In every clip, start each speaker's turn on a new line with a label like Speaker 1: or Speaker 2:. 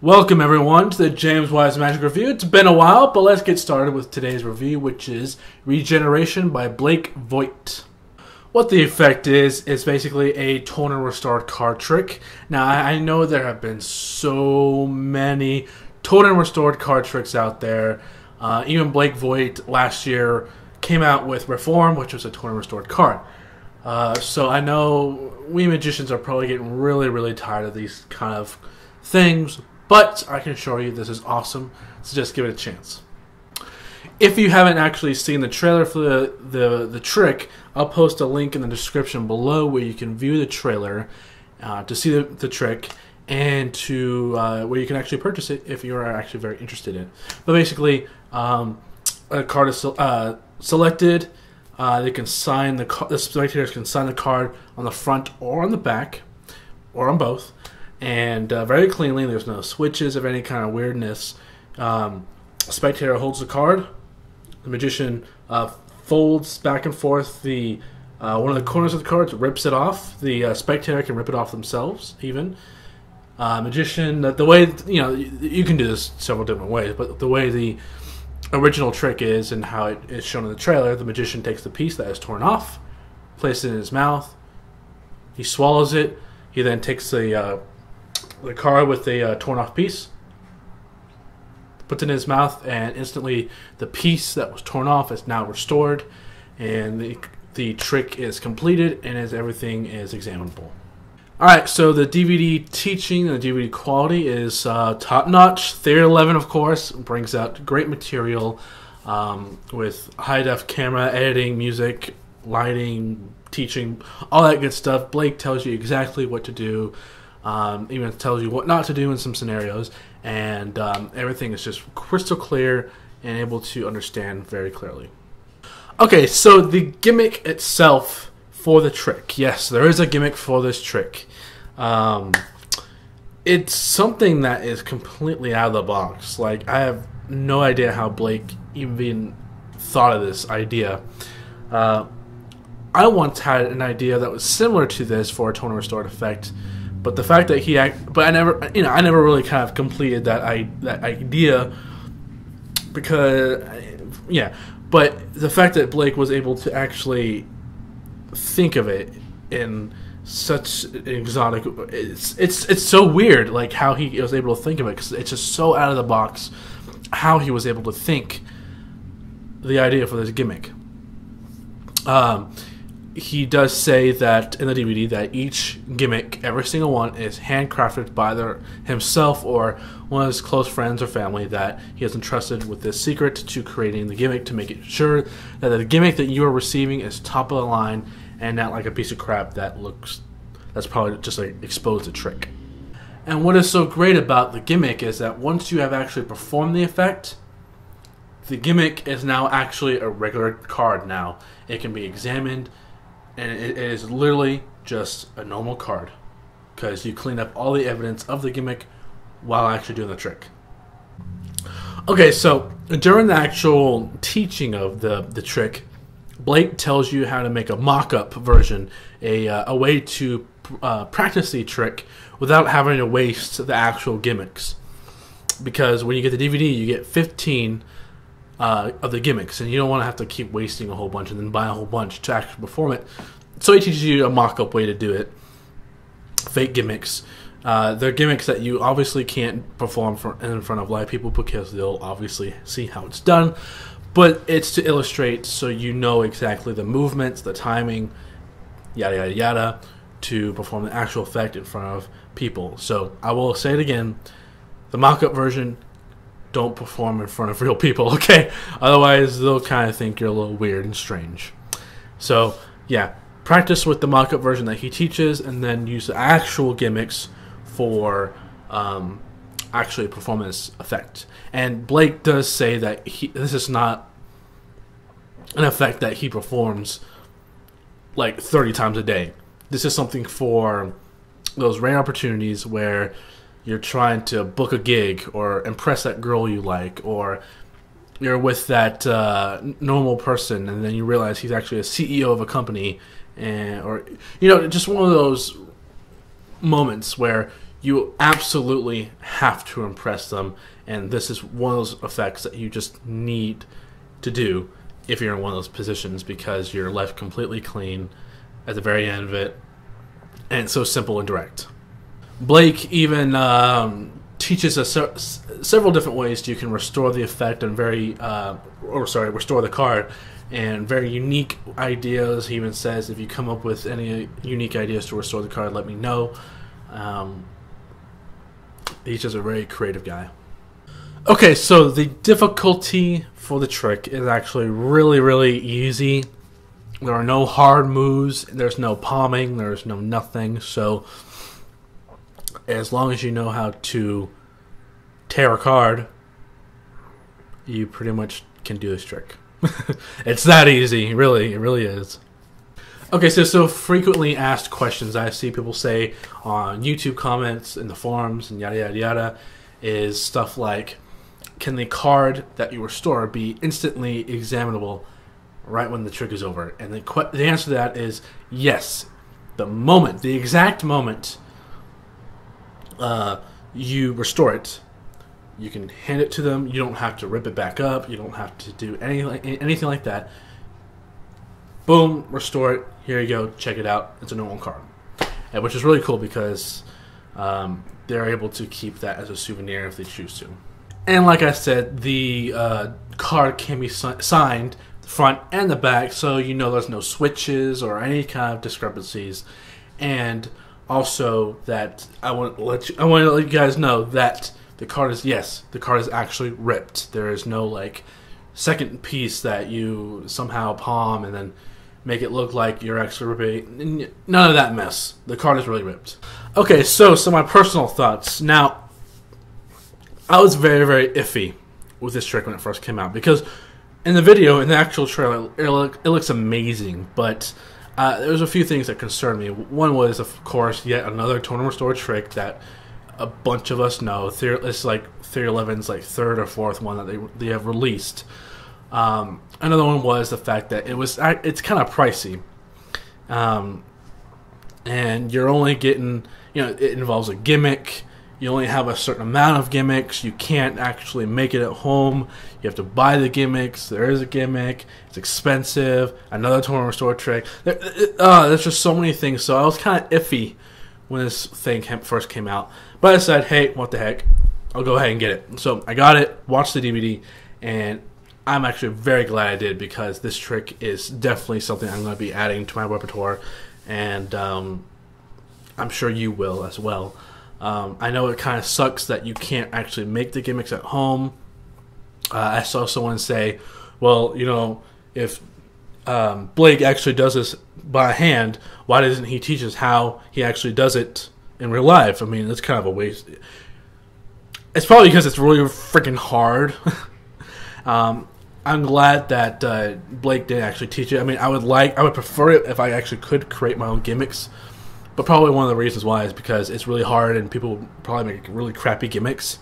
Speaker 1: Welcome everyone to the James Wise Magic Review. It's been a while, but let's get started with today's review, which is Regeneration by Blake Vogt. What the effect is basically a tone and restore card trick. Now, I know there have been so many tone and restored card tricks out there. Even Blake Vogt last year came out with Reform, which was a tone and restored card. So I know we magicians are probably getting really tired of these kind of things, but I can assure you this is awesome, so just give it a chance. If you haven't actually seen the trailer for the trick, I'll post a link in the description below where you can view the trailer to see the trick and to where you can actually purchase it if you are actually very interested in it. But basically, a card is selected. They can sign the spectators can sign the card on the front or on the back, or on both. And very cleanly, there's no switches of any kind of weirdness. Spectator holds the card. The magician folds back and forth the one of the corners of the cards, rips it off. The spectator can rip it off themselves, even. Magician, the way, you can do this several different ways, but the way the original trick is and how it is shown in the trailer, the magician takes the piece that is torn off, places it in his mouth. He swallows it. He then takes the card with the torn off piece, puts it in his mouth, and instantly the piece that was torn off is now restored, and the trick is completed, and everything is examinable. Alright, so the DVD teaching and the DVD quality is top-notch. Theater 11, of course, brings out great material with high-def camera, editing, music, lighting, teaching, all that good stuff. Blake tells you exactly what to do. Even tells you what not to do in some scenarios, and everything is just crystal clear and able to understand very clearly. Okay, so the gimmick itself for the trick. Yes, there is a gimmick for this trick. It's something that is completely out of the box. Like, I have no idea how Blake even thought of this idea. I once had an idea that was similar to this for a tone and restored effect. But the fact that I never really kind of completed that idea because, But the fact that Blake was able to actually think of it in such an exotic, it's so weird, like how he was able to think of it, because it's just so out of the box how he was able to think the idea for this gimmick. He does say that in the DVD that each gimmick, every single one, is handcrafted by either himself or one of his close friends or family that he has entrusted with this secret to creating the gimmick, to make it sure that the gimmick that you are receiving is top of the line and not like a piece of crap that's probably just like exposed a trick. And what is so great about the gimmick is that once you have actually performed the effect, the gimmick is now actually a regular card now. It can be examined, and it is literally just a normal card because you clean up all the evidence of the gimmick while actually doing the trick. Okay, so during the actual teaching of the trick, Blake tells you how to make a mock-up version, a way to practice the trick without having to waste the actual gimmicks. Because when you get the DVD, you get 15 of the gimmicks, and you don't want to have to keep wasting a whole bunch and then buy a whole bunch to actually perform it. So he teaches you a mock-up way to do it. Fake gimmicks. They're gimmicks that you obviously can't perform in front of live people because they'll obviously see how it's done. But it's to illustrate so you know exactly the movements, the timing, yada yada yada, to perform the actual effect in front of people. So I will say it again, the mock-up version, don't perform in front of real people, okay? Otherwise they'll kind of think you're a little weird and strange. So yeah, practice with the mock-up version that he teaches, and then use the actual gimmicks for actually perform this effect. And Blake does say that this is not an effect that he performs like 30 times a day. This is something for those rare opportunities where you're trying to book a gig or impress that girl you like, or you're with that normal person and then you realize he's actually a CEO of a company, or just one of those moments where you absolutely have to impress them, and this is one of those effects that you just need to do if you're in one of those positions, because you're left completely clean at the very end of it, and it's so simple and direct. Blake even teaches us several different ways you can restore the effect and restore the card, and very unique ideas. He even says, if you come up with any unique ideas to restore the card, let me know. He's just a very creative guy. Okay, so the difficulty for the trick is actually really, really easy. There are no hard moves, there's no palming, there's no nothing, so as long as you know how to tear a card, you pretty much can do this trick. It's that easy, really, it really is. Okay, so frequently asked questions I see people say on YouTube comments, in the forums, and yada yada yada, is stuff like, can the card that you restore be instantly examinable right when the trick is over? And the answer to that is yes. The exact moment you restore it, you can hand it to them. You don't have to rip it back up. You don't have to do anything like that. Boom, restore it. Here you go. Check it out. It's a normal card, which is really cool because they're able to keep that as a souvenir if they choose to. And like I said, the card can be signed the front and the back, so you know there's no switches or any kind of discrepancies. And also that I want to let you guys know that the card is actually ripped. There is no like second piece that you somehow palm and then make it look like you're actually ripping. None of that mess. The card is really ripped. Okay, so my personal thoughts. Now, I was very, very iffy with this trick when it first came out, because in the video, in the actual trailer, it looks amazing, but there's a few things that concerned me. One was, of course, yet another tournament restore trick that a bunch of us know. It's like 311's like third or fourth one that they have released. Another one was the fact that it's kind of pricey, and you're only getting, it involves a gimmick. You only have a certain amount of gimmicks. You can't actually make it at home. You have to buy the gimmicks. There is a gimmick. It's expensive. Another tournament restore trick. There's just so many things. So I was kind of iffy when this thing first came out. But I said, hey, what the heck? I'll go ahead and get it. So I got it, watched the DVD, and I'm actually very glad I did, because this trick is definitely something I'm going to be adding to my repertoire, and I'm sure you will as well. I know it kind of sucks that you can't actually make the gimmicks at home. I saw someone say, well, if Blake actually does this by hand, why doesn't he teach us how he actually does it in real life? I mean, that's kind of a waste. It's probably because it's really freaking hard. I'm glad that Blake did actually teach it. I mean, I would prefer it if I actually could create my own gimmicks. But probably one of the reasons why is because it's really hard, and people would probably make really crappy gimmicks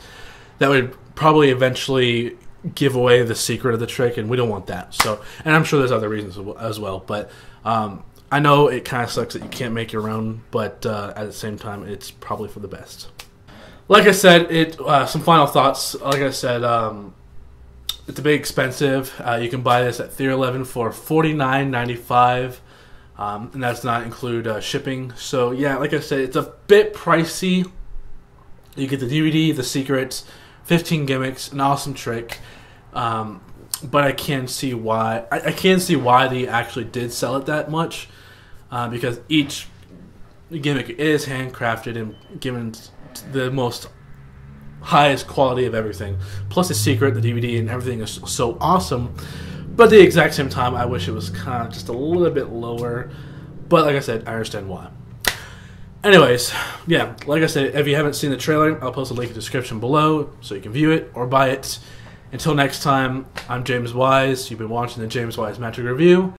Speaker 1: that would probably eventually give away the secret of the trick, and we don't want that. So, and I'm sure there's other reasons as well. But I know it kind of sucks that you can't make your own, but at the same time, it's probably for the best. Like I said, some final thoughts. Like I said, it's a bit expensive. You can buy this at 311 for $49.95. And that's not include shipping. So yeah, like I said, it's a bit pricey. You get the DVD, the secrets, 15 gimmicks, an awesome trick. But I can see why. I can see why they actually did sell it that much, because each gimmick is handcrafted and given the most highest quality of everything. Plus the secret, the DVD, and everything is so awesome. But at the exact same time, I wish it was kind of just a little bit lower. But like I said, I understand why. Anyways, yeah, like I said, if you haven't seen the trailer, I'll post a link in the description below so you can view it or buy it. Until next time, I'm James Wise. You've been watching the James Wise Magic Review.